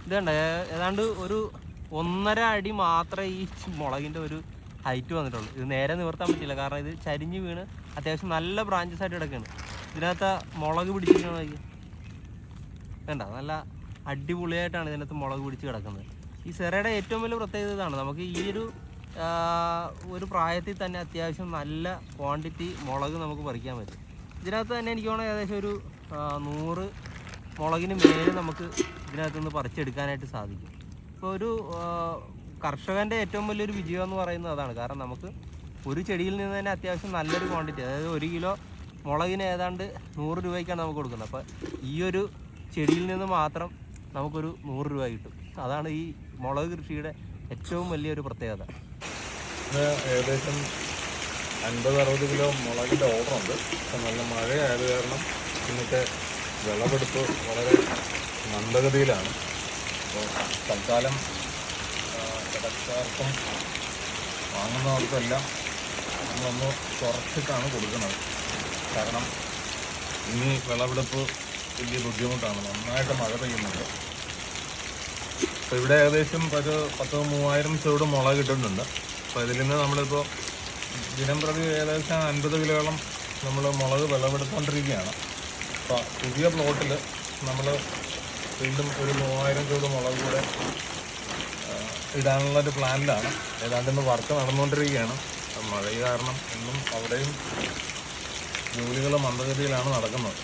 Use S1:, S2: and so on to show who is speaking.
S1: ഇതുണ്ട് ഏതാണ്ട് ഒരു 1.5 അടി മാത്രമേ ഈ മുളകിൻ്റെ ഒരു ഹൈറ്റ് വന്നിട്ടുള്ളൂ. ഇത് നേരെ നിവർത്താൻ പറ്റില്ല, കാരണം ഇത് ചരിഞ്ഞ് വീണ് അത്യാവശ്യം നല്ല ബ്രാഞ്ചസ് ആയിട്ട് കിടക്കുകയാണ്. ഇതിനകത്ത് മുളക് പിടിച്ചിരിക്കണമെങ്കിൽ വേണ്ട, നല്ല അടിപൊളിയായിട്ടാണ് ഇതിനകത്ത് മുളക് പിടിച്ച് കിടക്കുന്നത്. ഈ സെറയുടെ ഏറ്റവും വലിയ പ്രത്യേകത ഇതാണ്, നമുക്ക് ഈ ഒരു പ്രായത്തിൽ തന്നെ അത്യാവശ്യം നല്ല ക്വാണ്ടിറ്റി മുളക് നമുക്ക് പറിക്കാൻ പറ്റും. ഇതിനകത്ത് തന്നെ എനിക്ക് തോന്നുന്നത് ഏകദേശം ഒരു 100 മുളകിന് മേലെ നമുക്ക് ഇതിനകത്ത് നിന്ന് പറിച്ചെടുക്കാനായിട്ട് സാധിക്കും. ഇപ്പോൾ ഒരു കർഷകൻ്റെ ഏറ്റവും വലിയൊരു വിജയം എന്ന് പറയുന്നത് അതാണ്. കാരണം നമുക്ക് ഒരു ചെടിയിൽ നിന്ന് തന്നെ അത്യാവശ്യം നല്ലൊരു ക്വാണ്ടിറ്റി, അതായത് 1 കിലോ മുളകിന് ഏതാണ്ട് 100 രൂപയ്ക്കാണ് നമുക്ക് കൊടുക്കുന്നത്. അപ്പോൾ ഈ ഒരു ചെടിയിൽ നിന്ന് മാത്രം നമുക്കൊരു 100 രൂപ കിട്ടും. അതാണ് ഈ മുളക് കൃഷിയുടെ ഏറ്റവും വലിയൊരു പ്രത്യേകത.
S2: ഏകദേശം 50-60 കിലോ മുളകിൻ്റെ ഓർഡറുണ്ട്. അപ്പം നല്ല മഴയായത് കാരണം ഇന്നത്തെ വിളവെടുപ്പ് വളരെ മന്ദഗതിയിലാണ്. അപ്പോൾ തൽക്കാലം കടക്കാർക്കും വാങ്ങുന്നവർക്കെല്ലാം നമ്മളൊന്ന് കുറച്ചിട്ടാണ് കൊടുക്കുന്നത്. കാരണം ഇനി വിളവെടുപ്പ് വലിയ ബുദ്ധിമുട്ടാണ്, നന്നായിട്ട് മഴ പെയ്യുന്നുണ്ട്. അപ്പോൾ ഇവിടെ ഏകദേശം ഒരു 10-3000 ചുവട് മുളക് കിട്ടുന്നുണ്ട്. അപ്പോൾ ഇതിൽ നിന്ന് നമ്മളിപ്പോൾ ദിനം പ്രതി ഏകദേശം 50 കിലോളം നമ്മൾ മുളക് വിളവെടുത്തുകൊണ്ടിരിക്കുകയാണ്. അപ്പോൾ പുതിയ പ്ലോട്ടിൽ നമ്മൾ വീണ്ടും ഒരു 3000 ചുവട് മുളക് കൂടെ ഇടാനുള്ളൊരു പ്ലാനിലാണ്. ഏതാണ്ട് വർക്ക് നടന്നുകൊണ്ടിരിക്കുകയാണ്. മഴ കാരണം ഇന്നും അവിടെയും ജോലികൾ മന്ദഗതിയിലാണ് നടക്കുന്നത്.